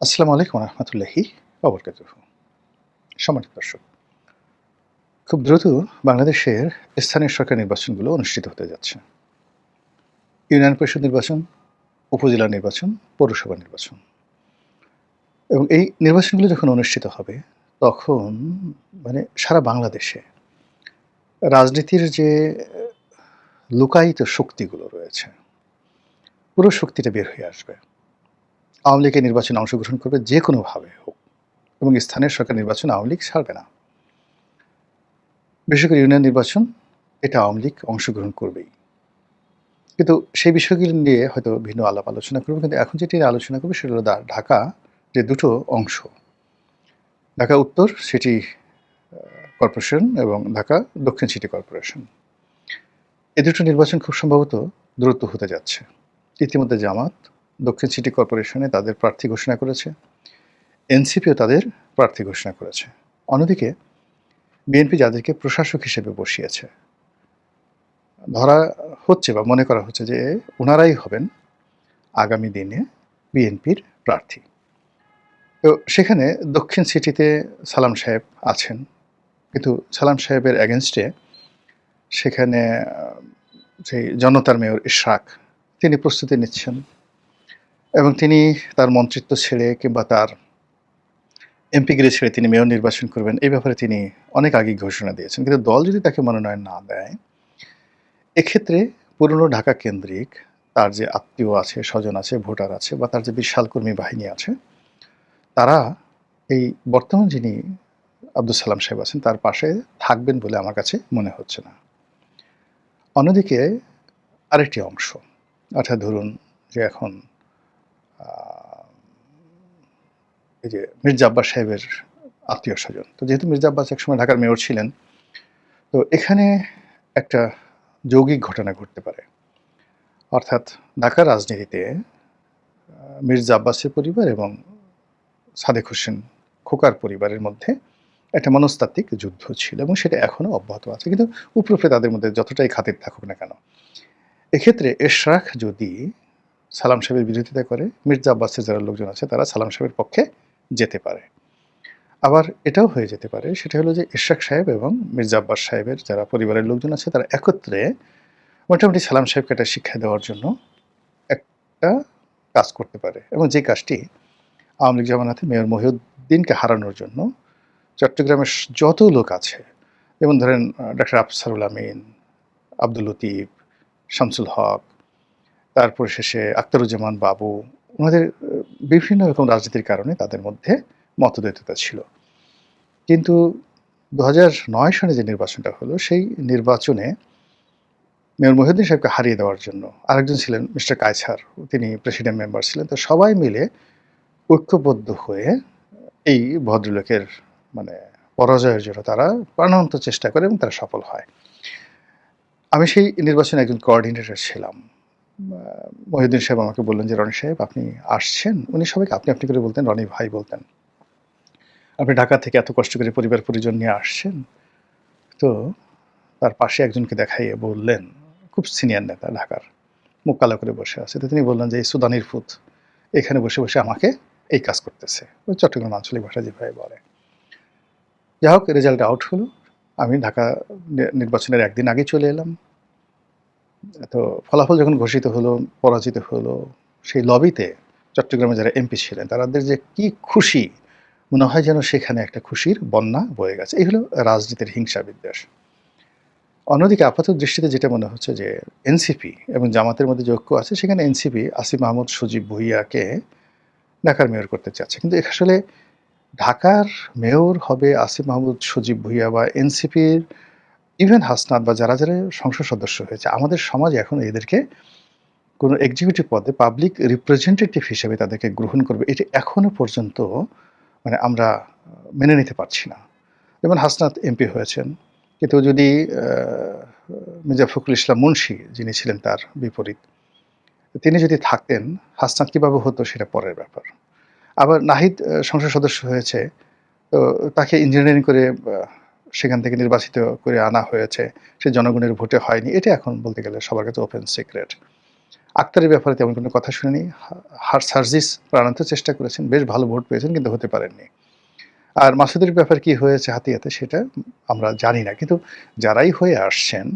আসসালামু আলাইকুম রহমতুল্লাহি ওয়া বারাকাতুহু। সম্মানিত দর্শক, খুব দ্রুত বাংলাদেশের স্থানীয় সরকার নির্বাচনগুলো অনুষ্ঠিত হতে যাচ্ছে। ইউনিয়ন পরিষদ নির্বাচন, উপজেলা নির্বাচন, পৌরসভা নির্বাচন এবং এই নির্বাচনগুলো যখন অনুষ্ঠিত হবে তখন সারা বাংলাদেশে রাজনীতির যে লুকায়িত শক্তিগুলো রয়েছে, পুরো শক্তিটা বের হয়ে আসবে। আওয়ামী লীগের নির্বাচনে অংশগ্রহণ করবে যে কোনোভাবে হোক এবং স্থানীয় সরকার নির্বাচন আওয়ামী লীগ ছাড়বে না। বিশেষ করে ইউনিয়ন নির্বাচন, এটা আওয়ামী লীগ অংশগ্রহণ করবেই। কিন্তু সেই বিষয়গুলো নিয়ে হয়তো ভিন্ন আলাপ আলোচনা করব। কিন্তু এখন যেটি নিয়ে আলোচনা করব সেটা হলো ঢাকা যে দুটো অংশ, ঢাকা উত্তর সিটি কর্পোরেশন এবং ঢাকা দক্ষিণ সিটি কর্পোরেশন। এই দুটো নির্বাচন খুব সম্ভবত দ্রুত হতে যাচ্ছে। ইতিমধ্যে জামাত দক্ষিণ সিটি কর্পোরেশনে তাদের প্রার্থী ঘোষণা করেছে, এনসিপিও তাদের প্রার্থী ঘোষণা করেছে। অন্যদিকে বিএনপি যাদেরকে প্রশাসক হিসেবে বসিয়েছে, ধরা হচ্ছে বা মনে করা হচ্ছে যে ওনারাই হবেন আগামী দিনে বিএনপির প্রার্থী। তো সেখানে দক্ষিণ সিটিতে সালাম সাহেব আছেন। কিন্তু সালাম সাহেবের এগেইনস্টে সেখানে সেই জনতার মেয়র ইশরাক তিনি প্রস্তুতি নিচ্ছেন এবং তিনি তার মন্ত্রিত্ব ছেড়ে কিংবা তার এমপিগিরি ছেড়ে তিনি মেয়র নির্বাচন করবেন, এই ব্যাপারে তিনি অনেক আগেই ঘোষণা দিয়েছেন। কিন্তু দল যদি তাকে মনোনয়ন না দেয়, এক্ষেত্রে পুরনো ঢাকা কেন্দ্রিক তার যে আত্মীয় আছে, স্বজন আছে, ভোটার আছে বা তার যে বিশাল কর্মী বাহিনী আছে, তারা এই বর্তমান যিনি আব্দুল সালাম সাহেব আছেন তার পাশে থাকবেন বলে আমার কাছে মনে হচ্ছে না। অন্যদিকে আরেকটি অংশ, অর্থাৎ ধরুন যে এখন এই যে মির্জা আব্বাস সাহেবের আত্মীয়-স্বজন। তো যেহেতু মির্জা আব্বাস একসময় ঢাকার মেয়র ছিলেন, তো এখানে একটা যৌগিক ঘটনা ঘটতে পারে। অর্থাৎ ঢাকার রাজনীতিতে মির্জা আব্বাসের পরিবার এবং সাদেক হোসেন খোকার পরিবারের মধ্যে একটা মনস্তাত্ত্বিক যুদ্ধ ছিল এবং সেটা এখনো অব্যাহত আছে। কিন্তু উপরে তাদের মধ্যে যতটাই খাতির থাকুক না কেন, এক্ষেত্রে এশরাক যদি সালাম সাহেবের বিরোধিতা করে, মির্জা আব্বাসের যারা লোকজন আছে তারা সালাম সাহেবের পক্ষে যেতে পারে। আবার এটাও হয়ে যেতে পারে, সেটা হলো যে ইশরাক সাহেব এবং মির্জা আব্বাস সাহেবের যারা পরিবারের লোকজন আছে তারা একত্রে মোটামুটি সালাম সাহেবকে একটা শিক্ষা দেওয়ার জন্য একটা কাজ করতে পারে এবং যে কাজটি আওয়ামী লীগ জামানাতে মেয়র মহিউদ্দিনকে হারানোর জন্য চট্টগ্রামের যত লোক আছে, যেমন ধরেন ডক্টর আফসারুল আমিন, আব্দুল লতিফ, শামসুল হক, তারপর শেষে আখতারুজ্জামান বাবু, ওনাদের বিভিন্ন রকম রাজনীতির কারণে তাদের মধ্যে মতদ্বৈততা ছিল। কিন্তু ২০০৯ সালে যে নির্বাচনটা হলো, সেই নির্বাচনে মেয়র মহিউদ্দিন সাহেবকে হারিয়ে দেওয়ার জন্য আরেকজন ছিলেন মিস্টার কায়ছার, তিনি প্রেসিডেন্ট মেম্বার ছিলেন। তো সবাই মিলে ঐক্যবদ্ধ হয়ে এই ভদ্রলোকের মানে পরাজয়ের জন্য তারা প্রাণান্ত চেষ্টা করে এবং তারা সফল হয়। আমি সেই নির্বাচনে একজন কোঅর্ডিনেটর ছিলাম। মহিউদ্দিন সাহেব আমাকে বললেন যে, "রনি সাহেব আপনি আসছেন?" উনি সবাইকে আপনি, আপনি করে বলতেন, রনি ভাই বলতেন। "আপনি ঢাকা থেকে এত কষ্ট করে পরিবার পরিজন নিয়ে আসছেন।" তো তার পাশে একজনকে দেখাইয়ে বললেন, খুব সিনিয়র নেতা ঢাকার, মুখ কালো করে বসে আছে। তো তিনি বললেন যে, "এই সুদানির ফুত এখানে বসে, বসে আমাকে এই কাজ করতেছে।" ওই চট্টগ্রাম আঞ্চলিক ভাষায় যেভাবে বলে। যাই হোক, রেজাল্ট আউট হলো। আমি ঢাকা নির্বাচনের একদিন আগে চলে এলাম। তো ফলাফল যখন ঘোষিত হলো, পরাজিত হলো, সেই লবিতে চট্টগ্রামে যারা এমপি ছিলেন তাদের যে কি খুশি, মনে হয় যেন সেখানে একটা খুশির বন্যা বয়ে গেছে। এই হলো রাজনীতির হিংসা বিদ্বেষ। অন্যদিকে আপাত দৃষ্টিতে যেটা মনে হচ্ছে যে এনসিপি এবং জামাতের মধ্যে যে ঐক্য আছে, সেখানে এনসিপি আসিফ মাহমুদ সজীব ভুঁইয়াকে ঢাকার মেয়র করতে চাচ্ছে। কিন্তু আসলে ঢাকার মেয়র হবে আসিফ মাহমুদ সজীব ভুঁইয়া বা এনসিপির ইভেন হাসনাত বা যারা, যারা সংসদ সদস্য হয়েছে, আমাদের সমাজ এখন এদেরকে কোনো এক্সিকিউটিভ পদে পাবলিক রিপ্রেজেন্টেটিভ হিসেবে তাদেরকে গ্রহণ করবে, এটা এখনো পর্যন্ত আমরা মেনে নিতে পারছি না। যেমন হাসনাত এমপি হয়েছেন, কিন্তু যদি মির্জা ফখরুল ইসলাম মুন্সী যিনি ছিলেন তার বিপরীত, তিনি যদি থাকতেন, হাসনাত কীভাবে হতো সেটা পরের ব্যাপার। আবার নাহিদ সংসদ সদস্য হয়েছে, তো তাকে ইঞ্জিনিয়ারিং করে সেখান থেকে নির্বাচিত করে আনা হয়েছে। সে জনগণের ভোটে হয়নি। এটা এখন বলতে গেলে সবার কাছে ওপেন সিক্রেট। আক্তারের ব্যাপারে তেমন কোনো কথা শুনিনি। সার্জিস প্রাণান্ত চেষ্টা করেছেন, বেশ ভালো ভোট পেয়েছেন কিন্তু হতে পারেননি। আর মাসুদের ব্যাপারে কি হয়েছে হাতিয়াতে সেটা আমরা জানি না। কিন্তু যারাই হয়ে আসছেন,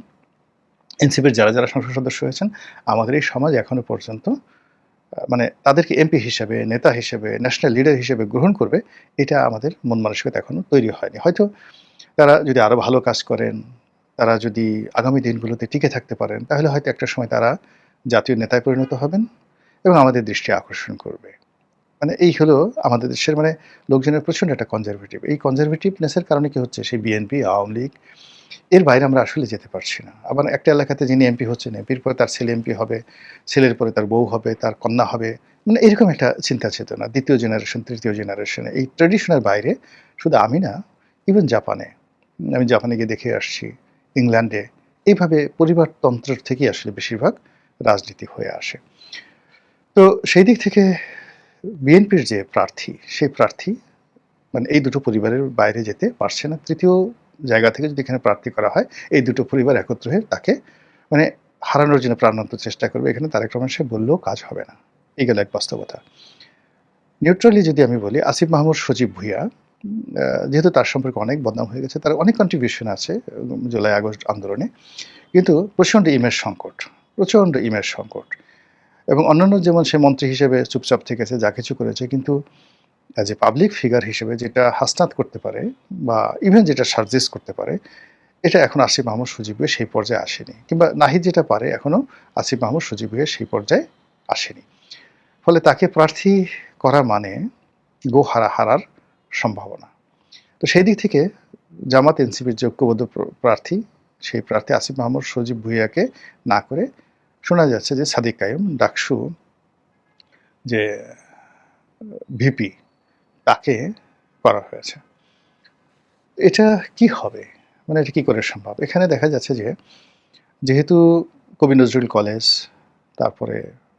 এনসিপির যারা সংসদ সদস্য হয়েছেন, আমাদের এই সমাজ এখনো পর্যন্ত মানে তাদেরকে এমপি হিসেবে, নেতা হিসেবে, ন্যাশনাল লিডার হিসেবে গ্রহণ করবে, এটা আমাদের মন মানসিকতা এখনো তৈরি হয়নি। হয়তো তারা যদি আরো ভালো কাজ করেন, তারা যদি আগামী দিনগুলোতে টিকে থাকতে পারেন, তাহলে হয়তো একটা সময় তারা জাতীয় নেতায় পরিণত হবেন এবং আমাদের দৃষ্টি আকর্ষণ করবে। মানে এই হলো আমাদের দেশের মানে লোকজনের প্রচণ্ড একটা কনজারভেটিভ। এই কনজারভেটিভনেসের কারণে কি হচ্ছে, সেই বিএনপি, আওয়ামী লীগ এর বাইরে আমরা আসলে যেতে পারছি না। আবার একটা এলাকাতে যিনি এমপি হচ্ছেন, এমপির পরে তার ছেলে এমপি হবে, ছেলের পরে তার বউ হবে, তার কন্যা হবে। মানে এরকম একটা চিন্তা চেতনা ২য় জেনারেশন, ৩য় জেনারেশনে এই ট্র্যাডিশনের বাইরে শুধু আমি না, ইভেন জাপানে, আমি জাপানে গিয়ে দেখে আসছি, ইংল্যান্ডে এইভাবে পরিবারতন্ত্রের থেকেই আসলে বেশিরভাগ রাজনীতি হয়ে আসে। তো সেই দিক থেকে বিএনপির যে প্রার্থী, সেই প্রার্থী মানে এই দুটো পরিবারের বাইরে যেতে পারছে না। ৩য় জায়গা থেকে যদি এখানে প্রার্থী করা হয়, এই দুটো পরিবার একত্র হয়ে তাকে মানে হারানোর জন্য প্রাণান্ত চেষ্টা করবে। এখানে তারেক রহমান সাহেব বললেও কাজ হবে না। এই গেল এক বাস্তবতা। নিউট্রালি যদি আমি বলি, আসিফ মাহমুদ সজীব ভুঁইয়া, যেহেতু তার সম্পর্কে অনেক বদনাম হয়ে গেছে, তার অনেক কন্ট্রিবিউশন আছে জুলাই আগস্ট আন্দোলনে। কিন্তু প্রচণ্ড ইমেজ সংকট, প্রচণ্ড ইমেজ সংকট। এবং অন্যান্য যেমন সে মন্ত্রী হিসেবে চুপচাপ থেকেছে, যা কিছু করেছে, কিন্তু অ্যাজ এ পাবলিক ফিগার হিসেবে যেটা হাসনাত করতে পারে বা ইভেন যেটা সার্জিস করতে পারে, এটা এখন আসিফ মাহমুদ সজীব ভুঁইয়া সেই পর্যায়ে আসেনি। কিংবা নাহিদ যেটা পারে এখনও আসিফ মাহমুদ সজীব ভুঁইয়া সেই পর্যায়ে আসেনি। ফলে তাকে প্রার্থী করা মানে হারার সম্ভাবনা। তো সেই দিক থেকে জামাত এনসিপির যে ঐক্যবদ্ধ প্রার্থী, সেই প্রার্থী আসিফ মাহমুদ সজীব ভুঁইয়াকে না করে শোনা যাচ্ছে যে সাদিক কাইয়ুম, ডাকসু যে ভিপি, তাকে করা হয়েছে। এটা কি হবে? মানে এটা কি করে সম্ভব? এখানে দেখা যাচ্ছে যে যেহেতু কবি নজরুল কলেজ, তারপরে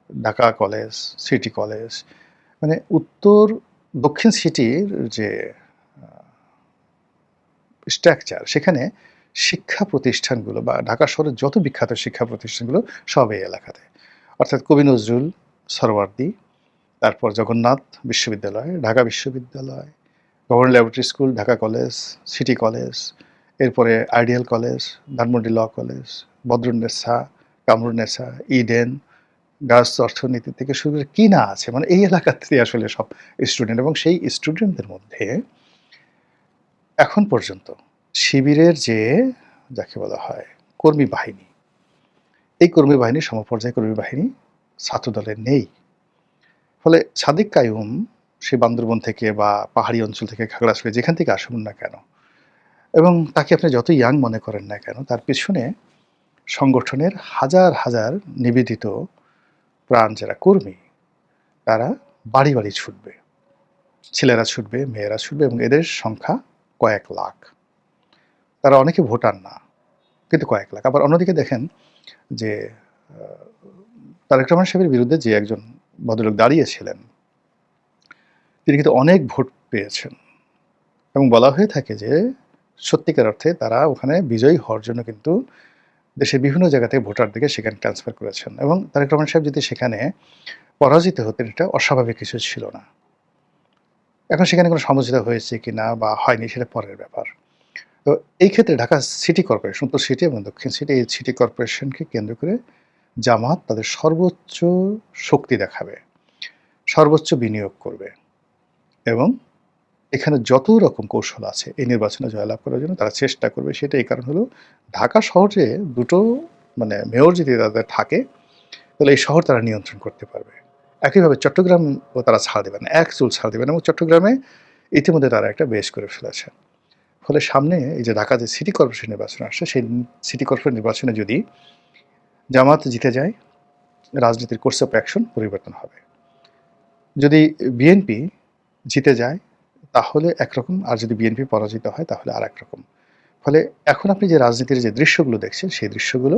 ঢাকা কলেজ, সিটি কলেজ, মানে উত্তর দক্ষিণ সিটির যে স্ট্রাকচার, সেখানে শিক্ষা প্রতিষ্ঠানগুলো বা ঢাকা শহরের যত বিখ্যাত শিক্ষা প্রতিষ্ঠানগুলো সব এই এলাকাতে। অর্থাৎ কবি নজরুল, সরওয়ার্দী, তারপর জগন্নাথ বিশ্ববিদ্যালয়, ঢাকা বিশ্ববিদ্যালয়, government laboratory school, Dhaka college, city college, এরপরে ideal college, Dhanmondi law college, Badrunnesa, Kamrunnesa, Eden, girls অর্থনীতি থেকে শুরু করে কি না আছে, মানে এই এলাকাতে আসলে সব স্টুডেন্ট। এবং সেই স্টুডেন্টদের মধ্যে এখন পর্যন্ত শিবিরের যে যাকে বলা হয় কর্মী বাহিনী, এই কর্মী বাহিনী সমপর্যায়ে কর্মী বাহিনী ছাত্রদলের নেই। ফলে সাদিক কাইয়ুম সে বান্দরবন থেকে বা পাহাড়ি অঞ্চল থেকে, খাগড়াছড়ি যেখান থেকে আসুন না কেন, এবং তাকে আপনি যত ইয়াং মনে করেন না কেন, তার পিছনে সংগঠনের হাজার হাজার নিবেদিত প্রাণ যারা কর্মী, তারা বাড়ি বাড়ি ছুটবে, ছেলেরা ছুটবে, মেয়েরা ছুটবে, এবং এদের সংখ্যা কয়েক লাখ। তারা অনেকে ভোটার না, কিন্তু কয়েক লাখ। আবার অন্যদিকে দেখেন যে তারেক রহমান সাহেবের বিরুদ্ধে যে একজন ভদ্রলোক দাঁড়িয়েছিলেন, তিনি কিন্তু অনেক ভোট পেয়েছেন এবং বলা হয়ে থাকে যে সত্যিকার অর্থে তারা ওখানে বিজয়ী হওয়ার জন্য কিন্তু দেশের বিভিন্ন জায়গা থেকে ভোটারদেরকে সেখানে ট্রান্সফার করেছেন। এবং তারেক রহমান সাহেব যদি সেখানে পরাজিত হতেন, এটা অস্বাভাবিক কিছু ছিল না। এখন সেখানে কোনো সমঝোতা হয়েছে কি না বা হয়নি, সেটা পরের ব্যাপার। তো এই ক্ষেত্রে ঢাকা সিটি কর্পোরেশন, উত্তর সিটি এবং দক্ষিণ সিটি, এই সিটি কর্পোরেশনকে কেন্দ্র করে জামাত তাদের সর্বোচ্চ শক্তি দেখাবে, সর্বোচ্চ বিনিয়োগ করবে এবং এখানে যত রকম কৌশল আছে এই নির্বাচনে জয়লাভ করার জন্য তারা চেষ্টা করবে। সেটা এই কারণ হলো, ঢাকা শহরে দুটো মানে মেয়র যদি তাদের থাকে, তাহলে এই শহর তারা নিয়ন্ত্রণ করতে পারবে। একইভাবে চট্টগ্রামও তারা ছাড় দেবে না, এক চুল ছাড় দেবে না, এবং চট্টগ্রামে ইতিমধ্যে তারা একটা বেশ করে ফেলেছে। ফলে সামনে এই যে ঢাকা যে সিটি কর্পোরেশন নির্বাচন আসছে, সেই সিটি কর্পোরেশন নির্বাচনে যদি জামাত জিতে যায়, রাজনীতির কোর্স অফ অ্যাকশন পরিবর্তন হবে। যদি বিএনপি জিতে যায় তাহলে একরকম, আর যদি বিএনপি পরাজিত হয় তাহলে আর একরকম। ফলে এখন আপনি যে রাজনীতির যে দৃশ্যগুলো দেখছেন, সেই দৃশ্যগুলো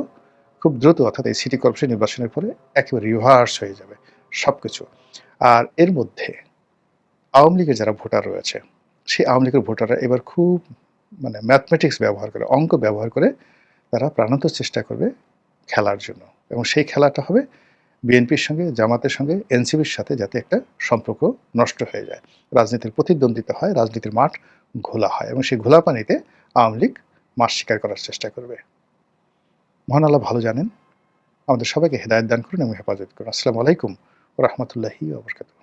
খুব দ্রুত, অর্থাৎ এই সিটি কর্পোরেশন নির্বাচনের পরে একেবারে রিভার্স হয়ে যাবে সব কিছু। আর এর মধ্যে আওয়ামী লীগের যারা ভোটার রয়েছে, সেই আওয়ামী লীগের ভোটাররা এবার খুব মানে ম্যাথমেটিক্স ব্যবহার করে, অঙ্ক ব্যবহার করে তারা প্রাণান্ত চেষ্টা করবে খেলার জন্য, এবং সেই খেলাটা হবে বিএনপির সঙ্গে, জামাতের সঙ্গে, এনসিপির সাথে যাতে একটা সম্পর্ক নষ্ট হয়ে যায়। রাজনীতির প্রতিদ্বন্দ্বিতা হয়, রাজনীতির মাঠ ঘোলা হয় এবং সেই ঘোলা পানিতে আওয়ামী লীগ মাছ শিকার করার চেষ্টা করবে। মহান আল্লাহ ভালো জানেন। আমাদের সবাইকে হেদায়েত দান করুন এবং হেফাজত করুন। আসসালামু আলাইকুম ওয়া রাহমাতুল্লাহি ওয়া বারাকাতুহু।